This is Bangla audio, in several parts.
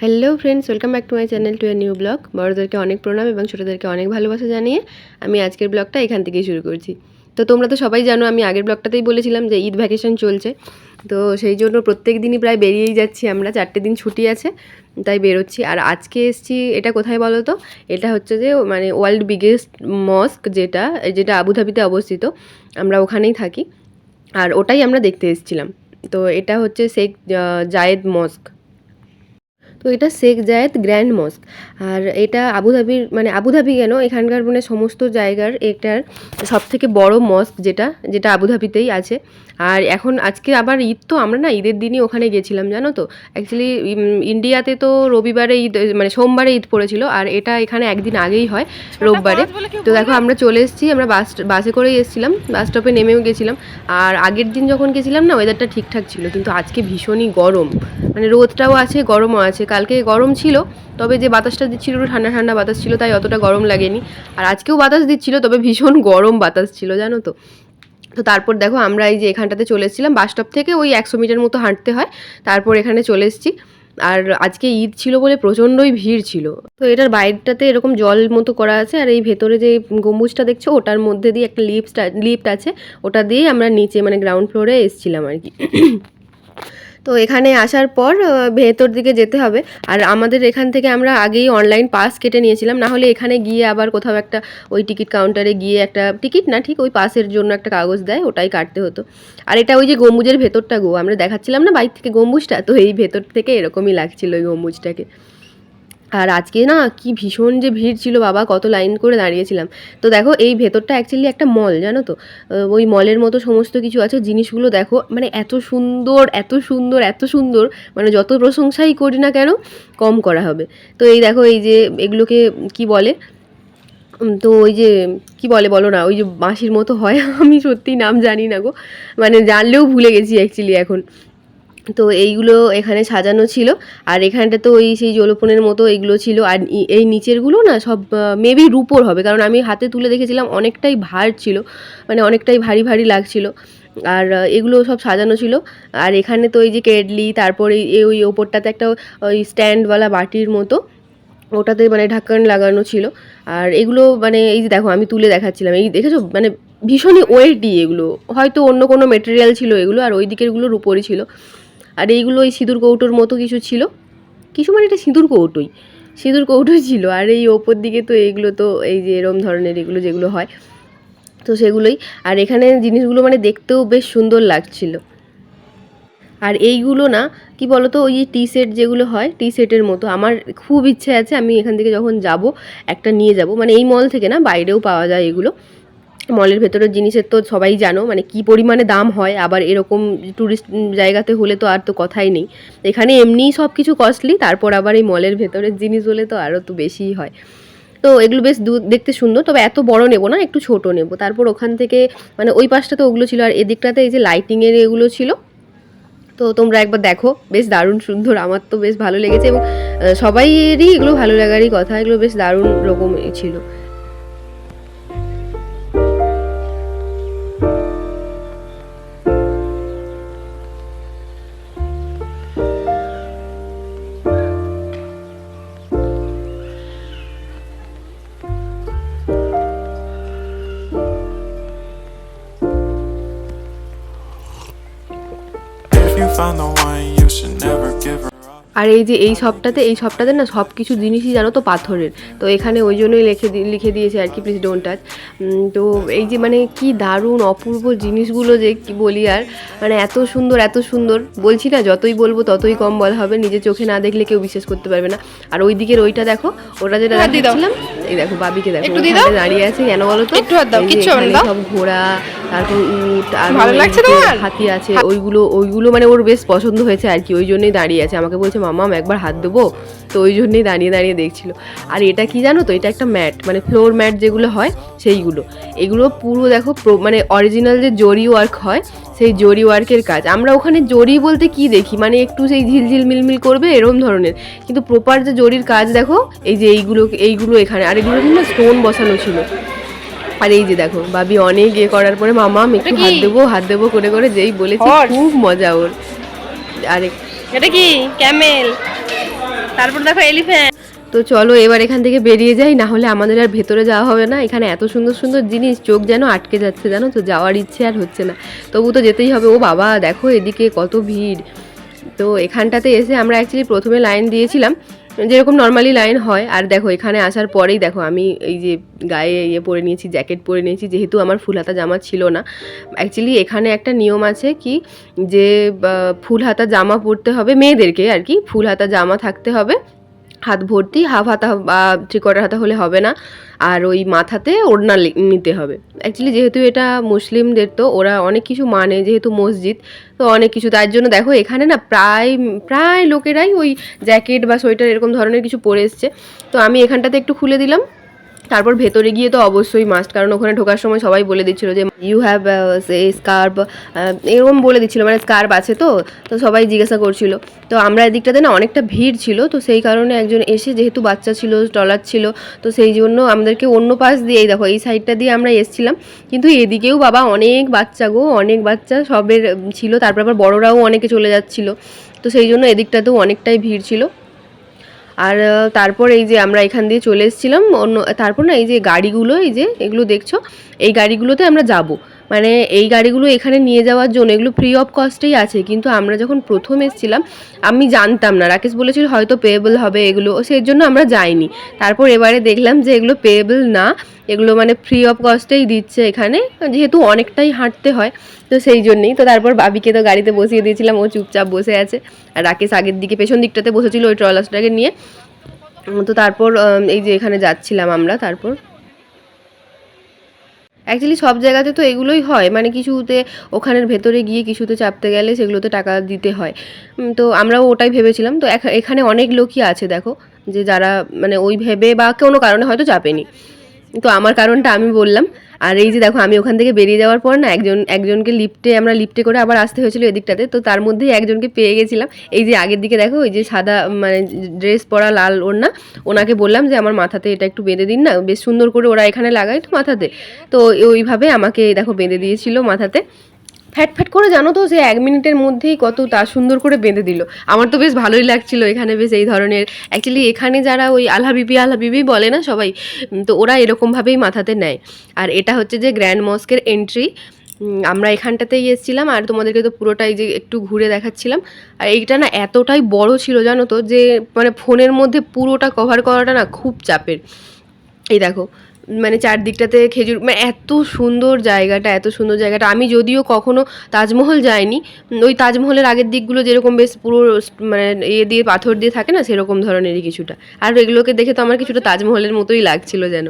Hello friends, welcome back to my channel to a new vlog. বড়োদেরকে অনেক প্রণাম এবং ছোটোদেরকে অনেক ভালোবাসা জানিয়ে আমি আজকের ব্লগটা এখান থেকেই শুরু করছি। তো তোমরা তো সবাই জানো, আমি আগের ব্লগটাতেই বলেছিলাম যে ঈদ ভ্যাকেশন চলছে। তো সেই জন্য প্রত্যেক দিনই প্রায় বেরিয়েই যাচ্ছি আমরা, 4টে দিন ছুটি আছে তাই বেরোচ্ছি। আর আজকে এসছি, এটা কোথায় বলো তো? এটা হচ্ছে যে মানে ওয়ার্ল্ড বিগেস্ট মস্ক, যেটা যেটা আবুধাবিতে অবস্থিত। আমরা ওখানেই থাকি আর ওটাই আমরা দেখতে এসেছিলাম। তো এটা হচ্ছে শেখ জায়েদ মস্ক। তো এটা শেখ জায়েদ গ্র্যান্ড মস্ক। আর এটা আবুধাবির, মানে আবুধাবি কেন, এখানকার মানে সমস্ত জায়গার এটার সবথেকে বড় মস্ক, যেটা যেটা আবুধাবিতেই আছে। আর এখন আজকে আবার ঈদ, তো আমরা না ঈদের দিনই ওখানে গেছিলাম, জানো তো। অ্যাকচুয়ালি ইন্ডিয়াতে তো রবিবারে ঈদ, মানে সোমবারে ঈদ পড়েছিল, আর এটা এখানে একদিন আগেই হয়, রোববারে। তো দেখো আমরা চলে এসেছি, আমরা বাসে করেই এসেছিলাম, বাস স্টপে নেমেও গেছিলাম। আর আগের দিন যখন গেছিলাম না, ওয়েদারটা ঠিকঠাক ছিল, কিন্তু আজকে ভীষণই গরম, মানে রোদটাও আছে গরমও আছে। কালকে গরম ছিল, তবে যে বাতাসটা দিচ্ছিল একটু ঠান্ডা ঠান্ডা বাতাস ছিল, তাই অতটা গরম লাগেনি। আর আজকেও বাতাস দিচ্ছিল, তবে ভীষণ গরম বাতাস ছিল, জানো তো। তো তারপর দেখো আমরা এই যে এখানটাতে চলে এসেছিলাম, বাস স্টপ থেকে ওই 100 মিটার মতো হাঁটতে হয়, তারপর এখানে চলে এসেছি। আর আজকে ঈদ ছিল বলে প্রচণ্ডই ভিড় ছিল। তো এটার বাইরটাতে এরকম জল মতো করা আছে, আর এই ভেতরে যে গম্বুজটা দেখছো ওটার মধ্যে দিয়ে একটা লিফট আছে, ওটা দিয়েই আমরা নিচে মানে গ্রাউন্ড ফ্লোরে এসেছিলাম আর কি। তো এখানে আসার পর ভেতর দিকে যেতে হবে। আর আমাদের এখান থেকে আমরা আগেই অনলাইন পাস কেটে নিয়েছিলাম, না হলে এখানে গিয়ে আবার কোথাও একটা ওই টিকিট কাউন্টারে গিয়ে, একটা টিকিট না ঠিক ওই পাসের জন্য একটা কাগজ দেয়, ওটাই কাটতে হতো। আর এটা ওই যে গম্বুজের ভেতরটা গো, আমরা দেখাচ্ছিলাম না বাইক থেকে গম্বুজটা, তো এই ভেতর থেকে এরকমই লাগছিল ওই গম্বুজটাকে। আর আজকে না কি ভীষণ যে ভিড় ছিল বাবা, কত লাইন করে দাঁড়িয়েছিলাম। তো দেখো এই ভেতরটা অ্যাকচুয়ালি একটা মল, জানো তো। ওই মলের মতো সমস্ত কিছু আছে, জিনিসগুলো দেখো মানে এত সুন্দর এত সুন্দর এত সুন্দর, মানে যত প্রশংসাই করি না কেন কম করা হবে। তো এই দেখো এই যে এগুলোকে কি বলে, তো ওই যে কি বলে বলো না, ওই যে বাঁশির মতো হয়, আমি সত্যি নাম জানি না গো, মানে জানলেও ভুলে গেছি অ্যাকচুয়ালি এখন। তো এইগুলো এখানে সাজানো ছিল। আর এখানটা তো ওই সেই জলপনের মতো এইগুলো ছিল। আর এই নিচেরগুলো না সব মেবি রুপোর হবে, কারণ আমি হাতে তুলে দেখেছিলাম অনেকটাই ভার ছিল, মানে অনেকটাই ভারী ভারী লাগছিল। আর এগুলো সব সাজানো ছিল। আর এখানে তো এই যে কেডলি, তারপরে ওই ওপরটাতে একটা ওই স্ট্যান্ডওয়ালা বাটির মতো, ওটাতে মানে ঢাকন লাগানো ছিল। আর এগুলো মানে এই যে দেখো আমি তুলে দেখাচ্ছিলাম, এই দেখেছো মানে ভীষণই ওয়েটই এগুলো, হয়তো অন্য কোনো মেটেরিয়াল ছিল এগুলো, আর ওই দিকেরগুলোর উপরই ছিল। আর এইগুলো ওই সিঁদুর কৌটোর মতো কিছু ছিল, কিছু মানে এটা সিঁদুর কৌটোই ছিল। আর এই ওপর দিকে তো এইগুলো তো এই যে এরম ধরনের এগুলো যেগুলো হয়, তো সেগুলোই। আর এখানে জিনিসগুলো মানে দেখতেও বেশ সুন্দর লাগছিল। আর এইগুলো না কি বলতো, ওই টি সেট যেগুলো হয়, টি সেটের মতো আমার খুব ইচ্ছে আছে, আমি এখান থেকে যখন যাব একটা নিয়ে যাব, মানে এই মল থেকে না, বাইরেও পাওয়া যায় এগুলো। মলের ভেতরের জিনিসের তো সবাই জানো মানে কি পরিমাণে দাম হয়, আবার এরকম ট্যুরিস্ট জায়গাতে হলে তো আর তো কথাই নেই। এখানে এমনিই সব কিছু কস্টলি, তারপর আবার এই মলের ভেতরের জিনিস হলে তো আরও তো বেশিই হয়। তো এগুলো বেশ দেখতে সুন্দর, তবে এত বড় নেব না, একটু ছোট নেব। তারপর ওখান থেকে মানে ওই পাশটাতে ওগুলো ছিল, আর এদিকটাতে এই যে লাইটিংয়ের এগুলো ছিল। তো তোমরা একবার দেখো, বেশ দারুণ সুন্দর, আমার তো বেশ ভালো লেগেছে, এবং সবাইয়েরই এগুলো ভালো লাগারই কথা, এগুলো বেশ দারুণ রকম ছিল। If you found the one, you should never give her up. আর এই যে এই সবটাতে না সব কিছু জিনিসই জানো তো পাথরের, তো এখানে ওই জন্যই লিখে দিয়েছে আর কি, প্লিজ ডোন্ট টাচ। তো এই যে মানে কি দারুণ অপূর্ব জিনিসগুলো, যে কি বলি আর, মানে এত সুন্দর বলছি না, যতই বলবো ততই কম বলা হবে, নিজের চোখে না দেখলে কেউ বিশ্বাস করতে পারবে না। আর ওই দিকের ওইটা দেখো, ওটা যেটা দেখাচ্ছিলাম, এই দেখো বাবিকে দেখো ওখানে দাঁড়িয়ে আছে, কেন বলো তো, সব ঘোড়া, তারপর উট, আর হাতি আছে, ওইগুলো মানে ওর বেশ পছন্দ হয়েছে আর কি, ওই জন্যই দাঁড়িয়ে আছে, আমাকে বলছে মাম্মাম একবার হাত দেবো, তো ওই জন্যই দাঁড়িয়ে দাঁড়িয়ে দেখছিল। আর এটা কি জানো তো, এটা একটা ম্যাট, মানে ফ্লোর ম্যাট যেগুলো হয় সেইগুলো, এগুলো পুরো দেখো মানে অরিজিনাল যে জরি ওয়ার্ক হয়, সেই জরি ওয়ার্কের কাজ। আমরা ওখানে জরি বলতে কি দেখি, মানে একটু সেই ঝিলঝিল মিলমিল করবে এরম ধরনের, কিন্তু প্রপার যে জরির কাজ দেখো, এই যে এইগুলো এখানে, আর এগুলো কিন্তু স্টোন বসানো ছিল। আর এই যে দেখো বাবি অনেক করার পরে মামাম একটু হাত দেবো করে করে যেই বলেছি, খুব মজা ওর। আর এটা কি ক্যামেল? তারপর দেখো এলিফ্যান্ট। তো চলো এবার এখান থেকে বেরিয়ে যাই, না হলে আমাদের আর ভেতরে যাওয়া হবে না। এখানে এত সুন্দর সুন্দর জিনিস, চোখ যেন আটকে যাচ্ছে, জানো তো, যাওয়ার ইচ্ছে আর হচ্ছে না, তবু তো যেতেই হবে। ও বাবা দেখো এদিকে কত ভিড়। তো এখানটাতে এসে আমরা অ্যাকচুয়ালি প্রথমে লাইন দিয়েছিলাম, যেরকম নর্মালি লাইন হয়। আর দেখো এখানে আসার পরেই দেখো আমি এই যে গায়ে পরে নিয়েছি, জ্যাকেট পরে নিয়েছি, যেহেতু আমার ফুল হাতা জামা ছিল না। অ্যাকচুয়ালি এখানে একটা নিয়ম আছে কি, যে ফুল হাতা জামা পরতে হবে মেয়েদেরকে আর কি, ফুল হাতা জামা থাকতে হবে, হাত ভর্তি, হাফ হাতা বা থ্রি-কোয়ার্টার হাতা হলে হবে না, আর ওই মাথাতে ওড়না নিতে হবে। অ্যাকচুয়ালি যেহেতু এটা মুসলিমদের, তো ওরা অনেক কিছু মানে, যেহেতু মসজিদ, তো অনেক কিছু, তার জন্য দেখো এখানে না প্রায় লোকেরাই ওই জ্যাকেট বা সোয়েটার এরকম ধরনের কিছু পরে এসছে। তো আমি এখানটাতে একটু খুলে দিলাম। তারপর ভেতরে গিয়ে তো অবশ্যই মাস্ট, কারণ ওখানে ঢোকার সময় সবাই বলে দিচ্ছিলো যে ইউ হ্যাভ এ স্কার্ফ, এরকম বলে দিচ্ছিলো, মানে স্কার্ফ আছে। তো সবাই জিজ্ঞাসা করছিল। তো আমরা এদিকটাতে না অনেকটা ভিড় ছিল, তো সেই কারণে একজন এসে, যেহেতু বাচ্চা ছিল, ট্রলার ছিল, তো সেই জন্য আমাদেরকে অন্য পাশ দিয়ে, দেখো এই সাইডটা দিয়ে আমরা এসছিলাম, কিন্তু এদিকেও বাবা অনেক বাচ্চা গো, অনেক বাচ্চা সবের ছিল। তারপর আবার বড়রাও অনেকে চলে যাচ্ছিলো, তো সেই জন্য এদিকটাতেও অনেকটাই ভিড় ছিল। আর তারপর এই যে আমরা এখান দিয়ে চলে এসেছিলাম তারপর না এই যে গাড়িগুলো, এই যে এগুলো দেখছো, এই গাড়িগুলোতে আমরা যাব। মানে এই গাড়িগুলো এখানে নিয়ে যাওয়ার জন্য এগুলো ফ্রি অফ কস্টেই আছে, কিন্তু আমরা যখন প্রথম এসেছিলাম আমি জানতাম না, রাকেশ বলেছিল হয়তো পেয়েবল হবে এগুলো, সেই জন্য আমরা যাইনি। তারপর এবারে দেখলাম যে এগুলো পেয়েবল না, এগুলো মানে ফ্রি অফ কস্টেই দিচ্ছে এখানে, যেহেতু অনেকটাই হাঁটতে হয়, তো সেই জন্যেই। তো তারপর বাবিকে তো গাড়িতে বসিয়ে দিয়েছিলাম, ও চুপচাপ বসে আছে, আর রাকেশ আগের দিকে পেছন দিকটাতে বসেছিল ওই ট্রলারটাকে নিয়ে। তো তারপর এই যে এখানে যাচ্ছিলাম আমরা। তারপর অ্যাকচুয়ালি সব জায়গাতে তো এগুলোই হয়, মানে কিছুতে ওখানের ভেতরে গিয়ে কিছুতে চাপতে গেলে সেগুলোতে টাকা দিতে হয়। তো আমরাও ওটাই ভেবেছিলাম। তো এখানে অনেক লোকই আছে দেখো, যে যারা মানে ওই ভেবে বা কোনো কারণে হয়তো চাপেনি। তো আমার কারণটা আমি বললাম। আর এই যে দেখো আমি ওখান থেকে বেরিয়ে যাওয়ার পর না একজনকে আমরা লিফটে করে আবার আসতে হয়েছিল এদিকটাতে, তো তার মধ্যেই একজনকে পেয়ে গেছিলাম। এই যে আগের দিকে দেখো, ওই যে সাদা মানে ড্রেস পরা, লাল ওড়না, ওনাকে বললাম যে আমার মাথাতে এটা একটু বেঁধে দিন না, বেশ সুন্দর করে ওরা এখানে লাগায় তো মাথাতে, তো ওইভাবে আমাকে দেখো বেঁধে দিয়েছিল মাথাতে, ফ্যাট করে, জানো তো, সে 1 মিনিটের মধ্যেই কত তা সুন্দর করে বেঁধে দিল। আমার তো বেশ ভালোই লাগছিল এখানে, বেশ এই ধরনের। অ্যাকচুয়ালি এখানে যারা ওই আল্লাহ বিবি বলে না সবাই, তো ওরা এরকমভাবেই মাথাতে নেয়। আর এটা হচ্ছে যে গ্র্যান্ড মস্কের এন্ট্রি। আমরা এখানটাতেই এসেছিলাম, আর তোমাদেরকে তো পুরোটাই যে একটু ঘুরে দেখাচ্ছিলাম। আর এইটা না এতটাই বড় ছিল জানো তো, যে মানে ফোনের মধ্যে পুরোটা কভার করাটা না খুব চাপের। এই দেখো মানে চারদিকটাতে খেজুর, মানে এত সুন্দর জায়গাটা। আমি যদিও কখনো তাজমহল যাইনি, ওই তাজমহলের আগের দিকগুলো যেরকম বেশ পুরো মানে দিয়ে পাথর দিয়ে থাকে না, সেরকম ধরনেরই কিছুটা। আর এগুলোকে দেখে তো আমার কিছুটা তাজমহলের মতোই লাগছিল যেন,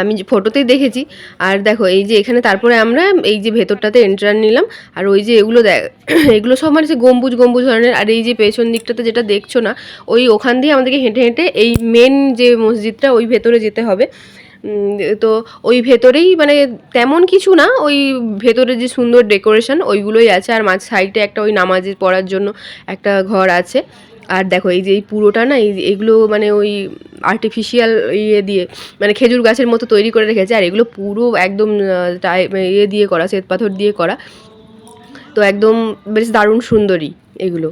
আমি ফটোতেই দেখেছি। আর দেখো এই যে এখানে তারপরে আমরা এই যে ভেতরটাতে এন্ট্রার নিলাম, আর ওই যে এগুলো সব মানে গম্বুজ ধরনের। আর এই যে পেছন দিকটাতে যেটা দেখছো না, ওখান দিয়ে আমাদেরকে হেঁটে হেঁটে এই মেন যে মসজিদটা, ওই ভেতরে যেতে হবে। তো ওই ভেতরেই মানে তেমন কিছু না, ওই ভেতরে যে সুন্দর ডেকোরেশন ওইগুলোই আছে, আর মাঝ সাইডে একটা ওই নামাজে পড়ার জন্য একটা ঘর আছে। আর দেখো এই যে এই পুরোটা না, এইগুলো মানে ওই আর্টিফিশিয়াল দিয়ে মানে খেজুর গাছের মতো তৈরি করে রেখেছে, আর এগুলো পুরো একদম দিয়ে করা, শ্বেত পাথর দিয়ে করা, তো একদম বেশ দারুণ সুন্দরী এগুলো।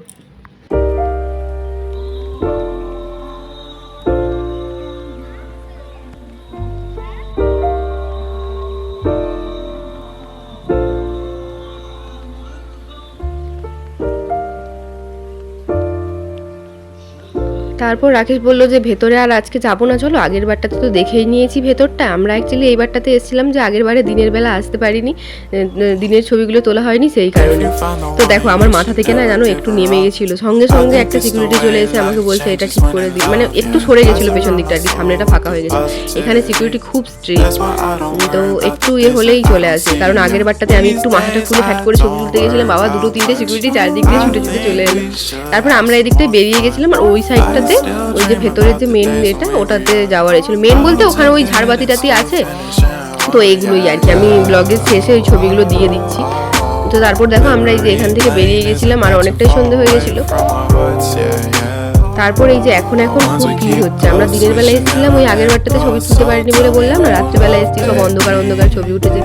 তারপর রাকেশ বললো যে ভেতরে আর আজকে যাবো না, চলো আগের বারটাতে তো দেখেই নিয়েছি ভেতরটা। আমরা অ্যাকচুয়ালি এই বারটাতে এসেছিলাম যে আগের বারে দিনের বেলা আসতে পারিনি, দিনের ছবিগুলো তোলা হয়নি সেই কারণে। তো দেখো আমার মাথা থেকে না জানো একটু নেমে গেছিলো, সঙ্গে সঙ্গে একটা সিকিউরিটি চলে এসে আমাকে বলছে এটা ঠিক করে দিই, মানে একটু সরে গেছিলো পেছন দিকটা আর কি, সামনেটা ফাঁকা হয়ে গেছে। এখানে সিকিউরিটি খুব স্ট্রিক্ট, তো একটু হলেই চলে আসে। কারণ আগের বারটাতে আমি একটু মাথাটা খুলে ফ্যাট করে ছবি তুলতে গেছিলাম, বাবা 2-3টে সিকিউরিটি চারদিক দিয়ে ছুটে চলে এলো। তারপর আমরা এদিকটায় বেরিয়ে গেছিলাম, আর ওই সাইডটাতে ওই যে ভেতরের যে মেন এটা, ওটাতে যাওয়ার ছিল। মেন বলতে ওখানে ওই ঝাড়বাতি টাতি আছে, তো এইগুলোই আর কি। আমি ব্লগের শেষে ওই ছবিগুলো দিয়ে দিচ্ছি। তো তারপর দেখো আমরা এই যে এখান থেকে বেরিয়ে গেছিলাম, আর অনেকটাই সন্ধে হয়ে গেছিলো। তারপর এই যে এখন খুব ভিড় হচ্ছে। আমরা দিনের বেলা এসেছিলাম, ওই আগের বারটাতে ছবি তুলতে পারিনি বলে বললাম না, রাত্রিবেলা এসেছি, সব অন্ধকার ছবি উঠেছে,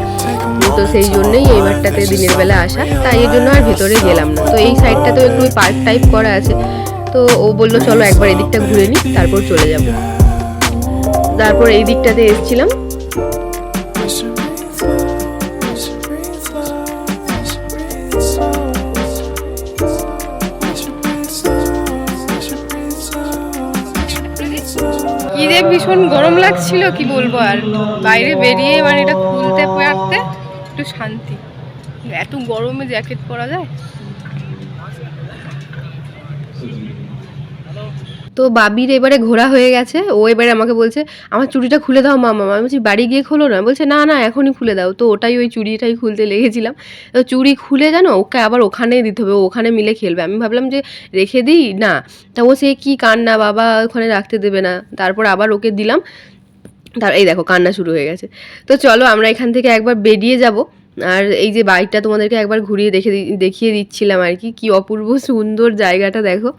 তো সেই জন্যই এই বারটাতে দিনের বেলা আসা, তাই এর জন্য আর ভেতরে গেলাম না। তো এই সাইডটাতেও একটু পার্ক টাইপ করা আছে, তো ও বললো চলো একবার এদিকটা ঘুরে নিই, তারপর চলে যাব। তারপর এই দিকটাতে এসেছিলাম। কি দেখ ভীষণ গরম লাগছিল, কি বলবো আর, বাইরে বেরিয়ে মানে এটা খুলতে পারতে একটু শান্তি। এত গরমে জ্যাকেট পরা যায়। তো বাবির এবারে ঘোরা হয়ে গেছে, ও এবারে আমাকে বলছে আমার চুড়িটা খুলে দাও মামা। আমি বলছি বাড়ি গিয়ে খোলো না, বলছে না না এখনই খুলে দাও। তো ওটাই ওই চুড়িটাই খুলতে লেগেছিলাম। তো চুড়ি খুলে জানো ওকে আবার ওখানেই দিতে হবে, ওখানে মিলে খেলবে। আমি ভাবলাম যে রেখে দিই না, তা ও সে কি কান্না, বাবা ওখানে রাখতে দেবে না। তারপর আবার ওকে দিলাম, তার এই দেখো কান্না শুরু হয়ে গেছে। তো চলো আমরা এখান থেকে একবার বেরিয়ে যাব। আর এই যে বাইকটা তোমাদেরকে একবার ঘুরিয়ে দেখিয়ে দিচ্ছিলাম আর কি, কি অপূর্ব সুন্দর জায়গাটা দেখো।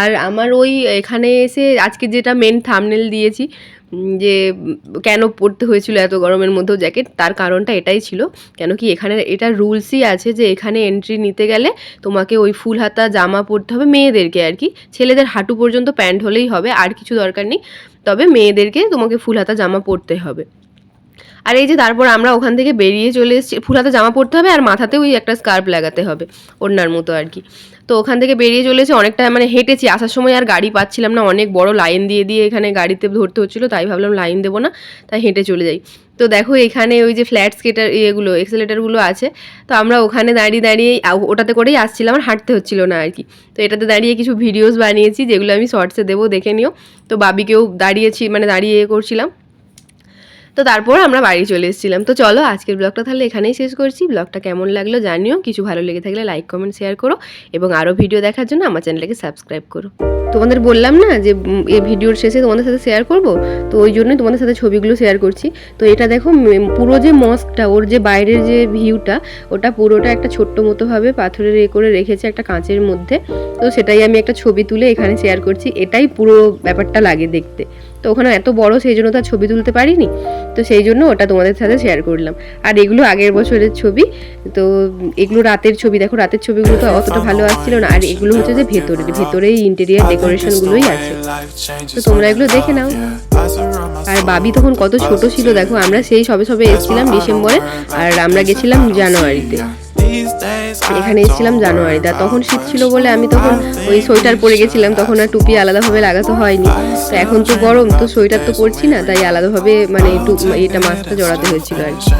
আর আমার ওই এখানে এসে আজকে যেটা মেন থাম্বনেল দিয়েছি যে কেন পরতে হয়েছিল এত গরমের মধ্যেও জ্যাকেট, তার কারণটা এটাই ছিল। কেন কি এখানে এটা রুলসই আছে যে এখানে এন্ট্রি নিতে গেলে তোমাকে ওই ফুল হাতা জামা পরতে হবে, মেয়েদেরকে আর কি। ছেলেদের হাঁটু পর্যন্ত প্যান্ট হলেই হবে, আর কিছু দরকার নেই। তবে মেয়েদেরকে তোমাকে ফুল হাতা জামা পরতে হবে। আর এই যে তারপর আমরা ওখান থেকে বেরিয়ে চলে এসেছি, ফুল হাতা জামা পরতে হবে আর মাথাতে ওই একটা স্কার্ফ লাগাতে হবে ওড়নার মতো আর কি। তো ওখান থেকে বেরিয়ে চলে এসে অনেকটা মানে হেঁটেছি, আসার সময় আর গাড়ি পাচ্ছিলাম না, অনেক বড় লাইন দিয়ে এখানে গাড়িতে ধরতে হচ্ছিলো, তাই ভাবলাম লাইন দেবো না, তাই হেঁটে চলে যাই। তো দেখো এখানে ওই যে ফ্ল্যাট স্কেটার ইয়েগুলো এক্সেলেটারগুলো আছে, তো আমরা ওখানে দাঁড়িয়ে ওটাতে করেই আসছিলাম, আর হাঁটতে হচ্ছিল না আর কি। তো এটাতে দাঁড়িয়ে কিছু ভিডিওস বানিয়েছি, যেগুলো আমি শর্টসে দেবো, দেখে নিও। তো বাবিকেও দাঁড়িয়ে করছিলাম। তো তারপর আমরা বাড়ি চলে এসেছিলাম। তো চলো আজকের ব্লগটা তাহলে এখানেই শেষ করছি। ব্লগটা কেমন লাগলো জানিও, কিছু ভালো লেগে থাকলে লাইক কমেন্ট শেয়ার করো, এবং আরও ভিডিও দেখার জন্য আমার চ্যানেলটাকে সাবস্ক্রাইব করো। তোমাদের বললাম না যে এই ভিডিওর শেষে তোমাদের সাথে শেয়ার করব, তো ওই জন্যই তোমাদের সাথে ছবিগুলো শেয়ার করছি। তো এটা দেখো পুরো যে মস্কটা, ওর যে বাইরের যে ভিউটা, ওটা পুরোটা একটা ছোট্ট মতোভাবে পাথরের করে রেখেছে একটা কাঁচের মধ্যে। তো সেটাই আমি একটা ছবি তুলে এখানে শেয়ার করছি। এটাই পুরো ব্যাপারটা লাগে দেখতে। তো ওখানে এত বড়, সেই জন্য তার ছবি তুলতে পারিনি, তো সেই জন্য ওটা তোমাদের সাথে শেয়ার করলাম। আর এগুলো আগের বছরের ছবি, তো এগুলো রাতের ছবি। দেখো রাতের ছবিগুলো তো অতটা ভালো আসছিল না, আর এগুলো হচ্ছে যে ভেতরেই ইন্টেরিয়ার ডেকোরেশনগুলোই আছে, তো তোমরা এগুলো দেখে নাও। আর বাবি তখন কত ছোট ছিল দেখো, আমরা সেই সবে এসেছিলাম ডিসেম্বরে, আর আমরা গেছিলাম জানুয়ারিতে। এখানে এসেছিলাম জানুয়ারিতে, আর তখন শীত ছিল বলে আমি তখন ওই সোয়েটার পরে গেছিলাম, তখন আর টুপি আলাদাভাবে লাগাতে হয়নি। তো এখন তো গরম, তো সোয়েটার তো পরছি না, তাই আলাদাভাবে মানে একটু এটা মাস্কটা জড়াতে হয়েছিল আর কি।